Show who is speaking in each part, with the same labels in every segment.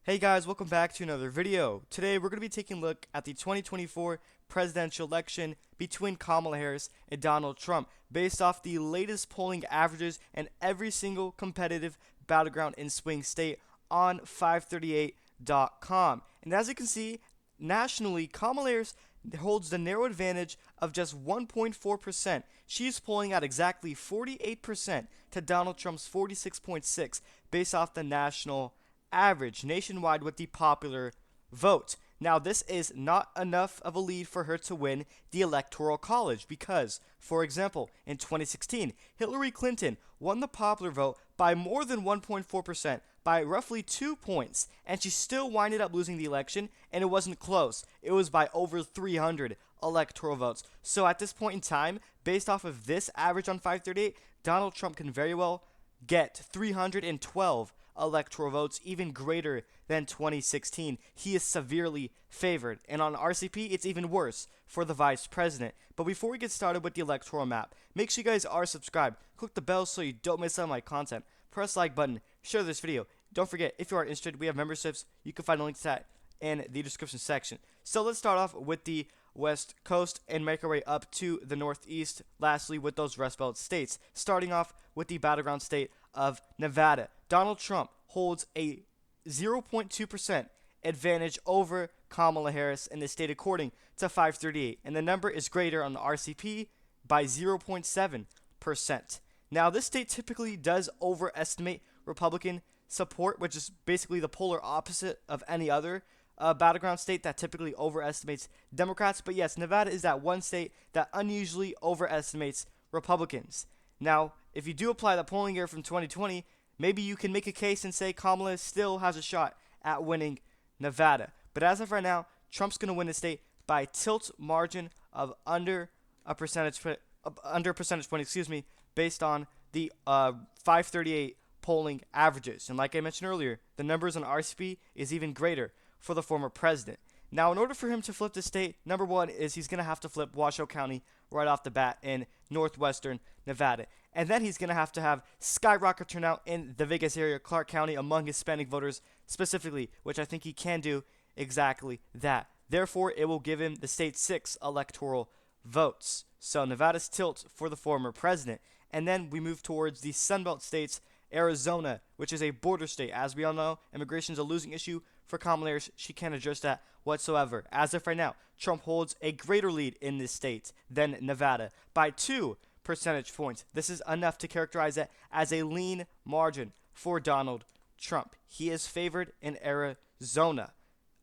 Speaker 1: Hey guys, welcome back to another video. Today we're going to be taking a look at the 2024 presidential election between Kamala Harris and Donald Trump based off the latest polling averages and every single competitive battleground in swing state on 538.com. And as you can see, nationally, Kamala Harris holds the narrow advantage of just 1.4%. She's polling at exactly 48% to Donald Trump's 46.6 based off the national average nationwide with the popular vote. Now, this is not enough of a lead for her to win the Electoral College because, for example, in 2016, Hillary Clinton won the popular vote by more than 1.4%, by roughly 2 points, and she still winded up losing the election, and it wasn't close. It was by over 300 electoral votes. So at this point in time, based off of this average on 538, Donald Trump can very well get 312 electoral votes, even greater than 2016. He is severely favored, and on RCP, it's even worse for the vice president. But before we get started with the electoral map, make sure you guys are subscribed. Click the bell so you don't miss out on my content. Press the like button, share this video. Don't forget, if you are interested, we have memberships. You can find a link to that in the description section. So let's start off with the West Coast and make our way up to the Northeast, lastly with those Rust Belt states, starting off with the battleground state of Nevada. Donald Trump holds a 0.2% advantage over Kamala Harris in the state according to 538, and the number is greater on the RCP by 0.7%. Now, this state typically does overestimate Republican support, which is basically the polar opposite of any other battleground state that typically overestimates Democrats. But yes, Nevada is that one state that unusually overestimates Republicans. Now, if you do apply the polling year from 2020, maybe you can make a case and say Kamala still has a shot at winning Nevada. But as of right now, Trump's going to win the state by a tilt margin of under a percentage point, based on the 538 polling averages. And like I mentioned earlier, the numbers on RCP is even greater for the former president. Now, in order for him to flip the state, number one is he's going to have to flip Washoe County right off the bat in northwestern Nevada. And then he's going to have skyrocket turnout in the Vegas area, Clark County, among Hispanic voters specifically, which I think he can do exactly that. Therefore, it will give him the state's 6 electoral votes. So Nevada's tilt for the former president. And then we move towards the Sunbelt states, Arizona, which is a border state. As we all know, immigration is a losing issue for Kamala Harris. She can't address that whatsoever. As of right now, Trump holds a greater lead in this state than Nevada by 2 percentage points. This is enough to characterize it as a lean margin for Donald Trump. He is favored in Arizona.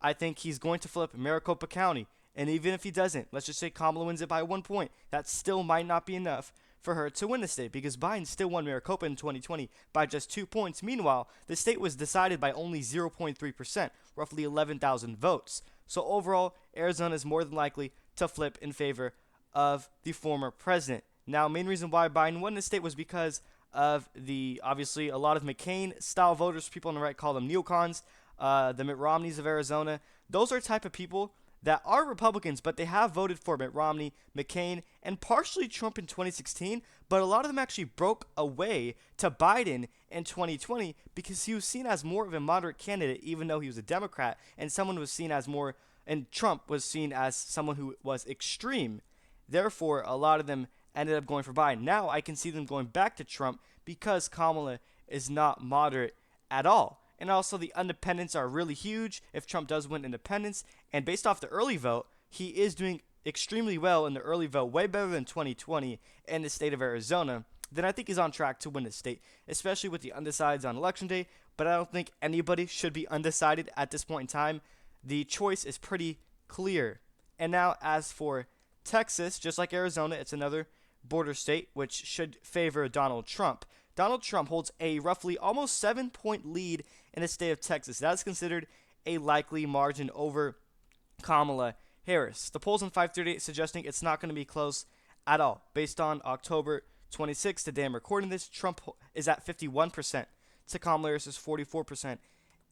Speaker 1: I think he's going to flip Maricopa County. And even if he doesn't, let's just say Kamala wins it by 1 point, that still might not be enough for her to win the state because Biden still won Maricopa in 2020 by just 2 points. Meanwhile, the state was decided by only 0.3%, roughly 11,000 votes. So overall, Arizona is more than likely to flip in favor of the former president. Now, main reason why Biden won the state was because of obviously, a lot of McCain-style voters, people on the right call them neocons, the Mitt Romneys of Arizona. Those are type of people that are Republicans, but they have voted for Mitt Romney, McCain, and partially Trump in 2016, but a lot of them actually broke away to Biden in 2020 because he was seen as more of a moderate candidate, even though he was a Democrat, and Trump was seen as someone who was extreme. Therefore, a lot of them ended up going for Biden. Now I can see them going back to Trump because Kamala is not moderate at all. And also, the independents are really huge if Trump does win independents. And based off the early vote, he is doing extremely well in the early vote, way better than 2020 in the state of Arizona. Then I think he's on track to win the state, especially with the undecideds on election day. But I don't think anybody should be undecided at this point in time. The choice is pretty clear. And now, as for Texas, just like Arizona, it's another border state which should favor Donald Trump. Donald Trump holds a roughly almost 7-point lead in the state of Texas. That is considered a likely margin over Kamala Harris. The polls on 538 suggesting it's not going to be close at all. Based on October 26th, the day I'm recording this, Trump is at 51% to Kamala Harris's 44%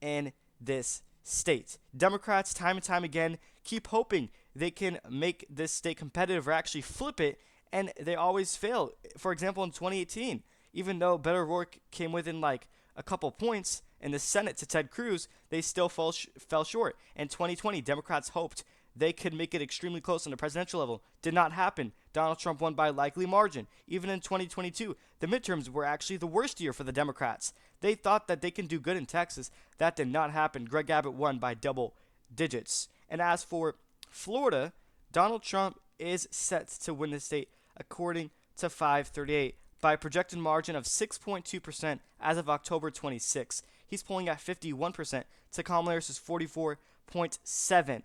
Speaker 1: in this state. Democrats, time and time again, keep hoping they can make this state competitive or actually flip it, and they always fail. For example, in 2018, even though Beto O'Rourke came within like a couple points, in the Senate to Ted Cruz, they still fell short. In 2020, Democrats hoped they could make it extremely close on the presidential level. Did not happen. Donald Trump won by a likely margin. Even in 2022, the midterms were actually the worst year for the Democrats. They thought that they can do good in Texas. That did not happen. Greg Abbott won by double digits. And as for Florida, Donald Trump is set to win the state according to 538 by a projected margin of 6.2% as of October 26. He's polling at 51% to Kamala Harris's 44.7.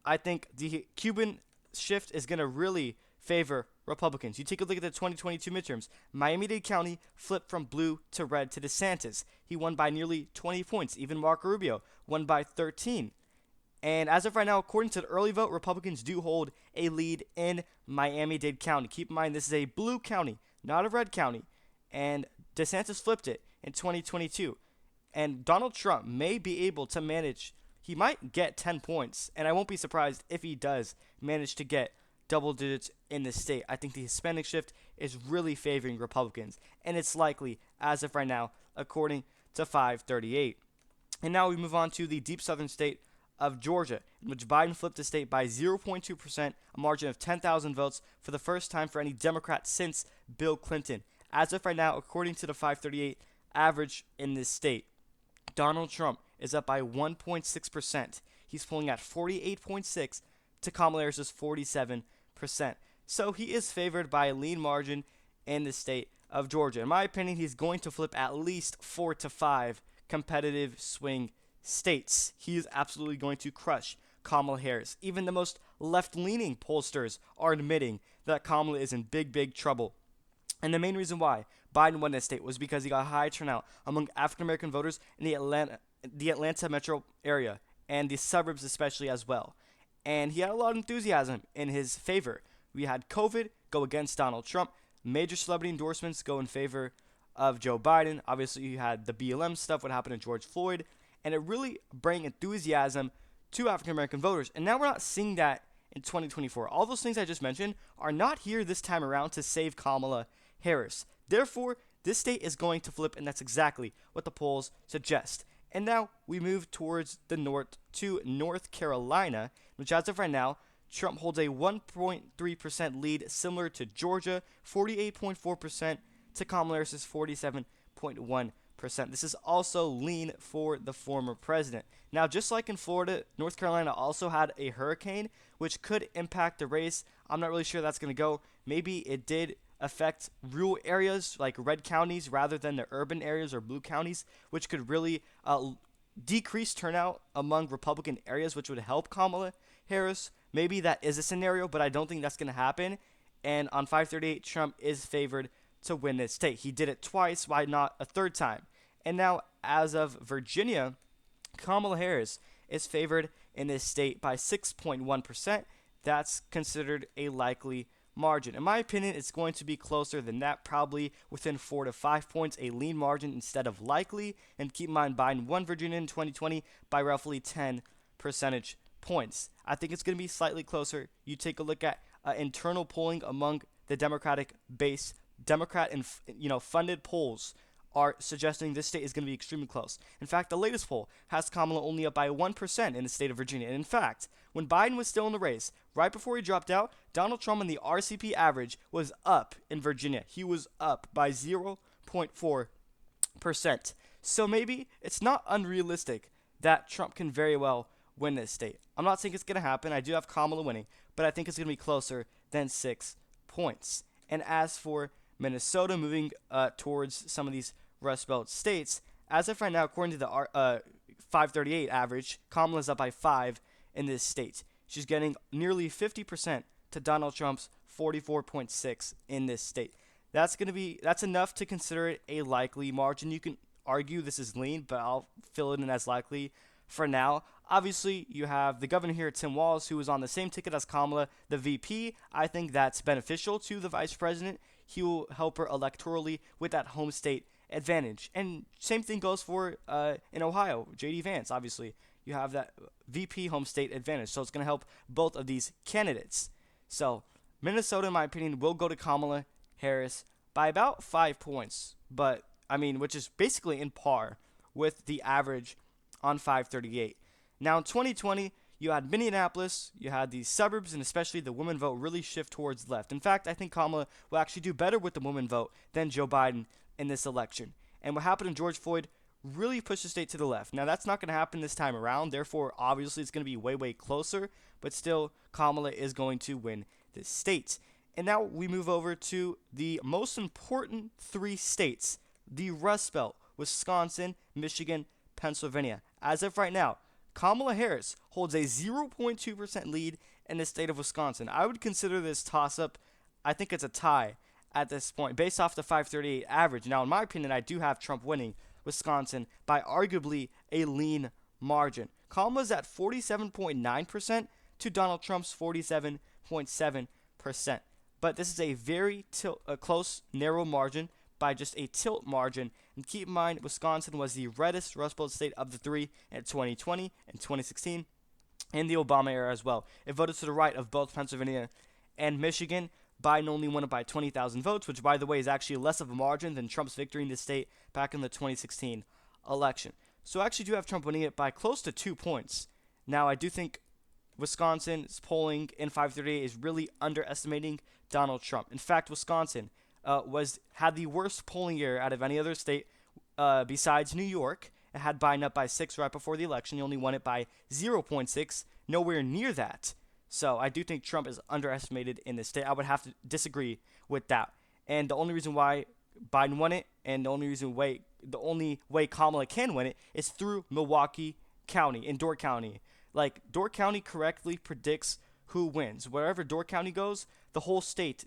Speaker 1: I think the Cuban shift is going to really favor Republicans. You take a look at the 2022 midterms. Miami-Dade County flipped from blue to red to DeSantis. He won by nearly 20 points. Even Marco Rubio won by 13. And as of right now, according to the early vote, Republicans do hold a lead in Miami-Dade County. Keep in mind, this is a blue county, not a red county. And DeSantis flipped it in 2022. And Donald Trump may be able to manage. He might get 10 points, and I won't be surprised if he does manage to get double digits in the state. I think the Hispanic shift is really favoring Republicans, and it's likely as of right now, according to 538. And now we move on to the deep southern state of Georgia, in which Biden flipped the state by 0.2%, a margin of 10,000 votes for the first time for any Democrat since Bill Clinton. As of right now, according to the 538 average in this state, Donald Trump is up by 1.6%. He's polling at 48.6 to Kamala Harris's 47%. So he is favored by a lean margin in the state of Georgia. In my opinion, he's going to flip at least 4 to 5 competitive swing states. He is absolutely going to crush Kamala Harris. Even the most left-leaning pollsters are admitting that Kamala is in big, big trouble. And the main reason why Biden won that state was because he got high turnout among African-American voters in the Atlanta metro area and the suburbs especially as well. And he had a lot of enthusiasm in his favor. We had COVID go against Donald Trump. Major celebrity endorsements go in favor of Joe Biden. Obviously, you had the BLM stuff, what happened to George Floyd. And it really brought enthusiasm to African-American voters. And now we're not seeing that in 2024. All those things I just mentioned are not here this time around to save Kamala Harris. Therefore, this state is going to flip, and that's exactly what the polls suggest. And now we move towards the north to North Carolina, which as of right now, Trump holds a 1.3% lead, similar to Georgia, 48.4% to Kamala Harris's 47.1%. This is also lean for the former president. Now, just like in Florida, North Carolina also had a hurricane, which could impact the race. I'm not really sure that's going to go. Maybe it did affect rural areas like red counties rather than the urban areas or blue counties, which could really decrease turnout among Republican areas, which would help Kamala Harris. Maybe that is a scenario, but I don't think that's going to happen. And on 538, Trump is favored to win this state. He did it twice. Why not a third time? And now, as of Virginia, Kamala Harris is favored in this state by 6.1%. That's considered a likely margin. In my opinion, it's going to be closer than that, probably within 4 to 5 points, a lean margin instead of likely. And keep in mind, Biden won Virginia in 2020 by roughly 10 percentage points. I think it's going to be slightly closer. You take a look at internal polling among the Democratic base. Democrat and funded polls are suggesting this state is going to be extremely close. In fact, the latest poll has Kamala only up by 1% in the state of Virginia. And in fact, when Biden was still in the race, right before he dropped out, Donald Trump and the RCP average was up in Virginia. He was up by 0.4%. So maybe it's not unrealistic that Trump can very well win this state. I'm not saying it's going to happen. I do have Kamala winning, but I think it's going to be closer than 6 points. And as for Minnesota, moving towards some of these Rust Belt states, as of right now, according to the 538 average, Kamala's up by 5 in this state. She's getting nearly 50% to Donald Trump's 44.6 in this state. That's enough to consider it a likely margin. You can argue this is lean, but I'll fill it in as likely for now. Obviously, you have the governor here, Tim Walz, who is on the same ticket as Kamala, the VP. I think that's beneficial to the vice president. He will help her electorally with that home state advantage. And same thing goes for in Ohio, J.D. Vance, obviously. You have that VP home state advantage. So it's going to help both of these candidates. So Minnesota, in my opinion, will go to Kamala Harris by about 5 points. But, which is basically in par with the average on 538. Now in 2020, you had Minneapolis, you had the suburbs, and especially the women vote really shift towards left. In fact, I think Kamala will actually do better with the women vote than Joe Biden in this election. And what happened in George Floyd really pushed the state to the left. Now, that's not going to happen this time around. Therefore, obviously, it's going to be way, way closer. But still, Kamala is going to win this state. And now we move over to the most important three states, the Rust Belt: Wisconsin, Michigan, Pennsylvania. As of right now, Kamala Harris holds a 0.2% lead in the state of Wisconsin. I would consider this toss-up. I think it's a tie at this point, based off the 538 average. Now, in my opinion, I do have Trump winning Wisconsin by arguably a lean margin. Kamala's at 47.9% to Donald Trump's 47.7%. But this is a very close, narrow margin by just a tilt margin. And keep in mind, Wisconsin was the reddest Rust Belt state of the three in 2020 and 2016, and the Obama era as well. It voted to the right of both Pennsylvania and Michigan. Biden only won it by 20,000 votes, which, by the way, is actually less of a margin than Trump's victory in the state back in the 2016 election. So I actually do have Trump winning it by close to 2 points. Now, I do think Wisconsin's polling in 538 is really underestimating Donald Trump. In fact, Wisconsin had the worst polling year out of any other state besides New York. It had Biden up by 6 right before the election. He only won it by 0.6, nowhere near that. So I do think Trump is underestimated in this state. I would have to disagree with that. And the only reason why Biden won it, and the only way Kamala can win it, is through Milwaukee County and Door County. Like, Door County correctly predicts who wins. Wherever Door County goes, the whole state,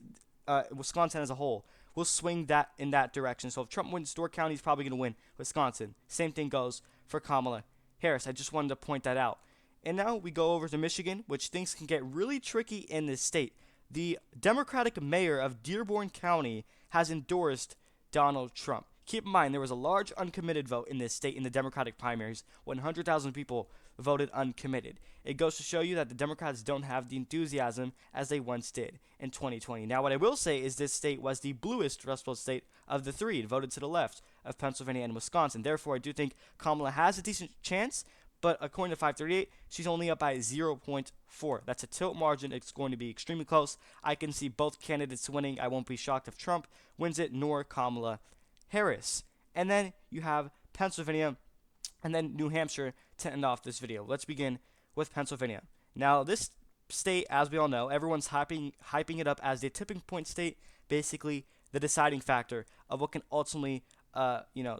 Speaker 1: Wisconsin as a whole, will swing that in that direction. So if Trump wins Door County, he's probably going to win Wisconsin. Same thing goes for Kamala Harris. I just wanted to point that out. And now we go over to Michigan, which things can get really tricky in this state. The Democratic mayor of Dearborn County has endorsed Donald Trump. Keep in mind, there was a large uncommitted vote in this state in the Democratic primaries. 100,000 people voted uncommitted. It goes to show you that the Democrats don't have the enthusiasm as they once did in 2020. Now, what I will say is this state was the bluest Rust Belt state of the three. It voted to the left of Pennsylvania and Wisconsin. Therefore, I do think Kamala has a decent chance, but according to 538, she's only up by 0.4. That's a tilt margin. It's going to be extremely close. I can see both candidates winning. I won't be shocked if Trump wins it, nor Kamala Harris. And then you have Pennsylvania and then New Hampshire to end off this video. Let's begin with Pennsylvania. Now, this state, as we all know, everyone's hyping it up as the tipping point state, basically the deciding factor of what can ultimately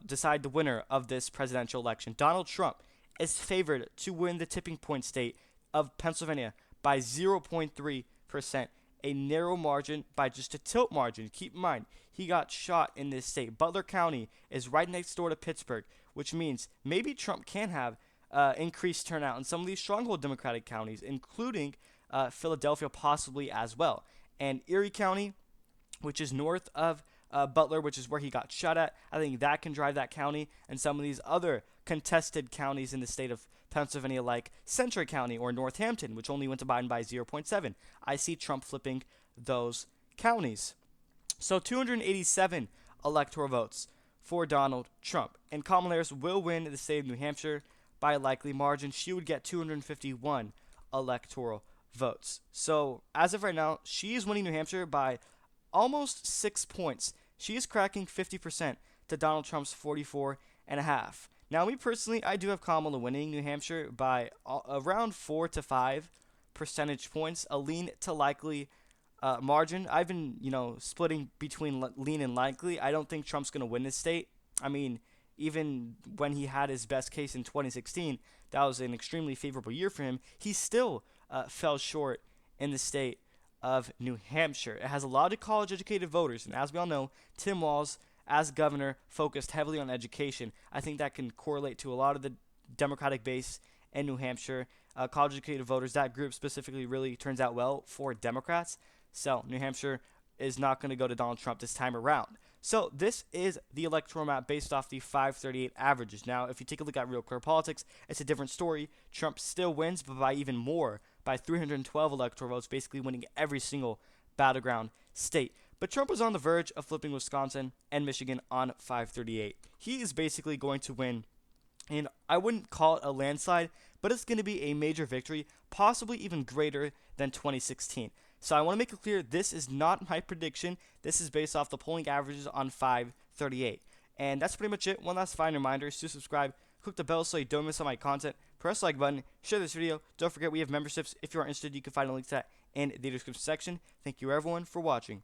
Speaker 1: decide the winner of this presidential election. Donald Trump is favored to win the tipping point state of Pennsylvania by 0.3%, a narrow margin by just a tilt margin. Keep in mind, he got shot in this state. Butler County is right next door to Pittsburgh, which means maybe Trump can have increased turnout in some of these stronghold Democratic counties, including Philadelphia possibly as well. And Erie County, which is north of Butler, which is where he got shot at, I think that can drive that county, and some of these other contested counties in the state of Pennsylvania, like Centre County or Northampton, which only went to Biden by 0.7. I see Trump flipping those counties. So 287 electoral votes for Donald Trump. And Kamala Harris will win the state of New Hampshire by a likely margin. She would get 251 electoral votes. So as of right now, she is winning New Hampshire by almost 6 points. She is cracking 50% to Donald Trump's 44.5. Now, me personally, I do have Kamala winning New Hampshire by around 4 to 5 percentage points, a lean to likely margin. I've been, splitting between lean and likely. I don't think Trump's going to win this state. I mean, even when he had his best case in 2016, that was an extremely favorable year for him. He still fell short in the state of New Hampshire. It has a lot of college-educated voters, and as we all know, Tim Walz, as governor, focused heavily on education. I think that can correlate to a lot of the Democratic base in New Hampshire. College-educated voters, that group specifically really turns out well for Democrats. So New Hampshire is not going to go to Donald Trump this time around. So this is the electoral map based off the 538 averages. Now, if you take a look at Real Clear Politics, it's a different story. Trump still wins, but by even more, by 312 electoral votes, basically winning every single battleground state. But Trump was on the verge of flipping Wisconsin and Michigan on 538. He is basically going to win And I wouldn't call it a landslide, but it's going to be a major victory, possibly even greater than 2016. So I want to make it clear this is not my prediction. This is based off the polling averages on 538. And that's pretty much it. One last fine reminder is to subscribe, click the bell so you don't miss on my content, press the like button, share this video. Don't forget we have memberships. If you are interested, you can find a link to that in the description section. Thank you everyone for watching.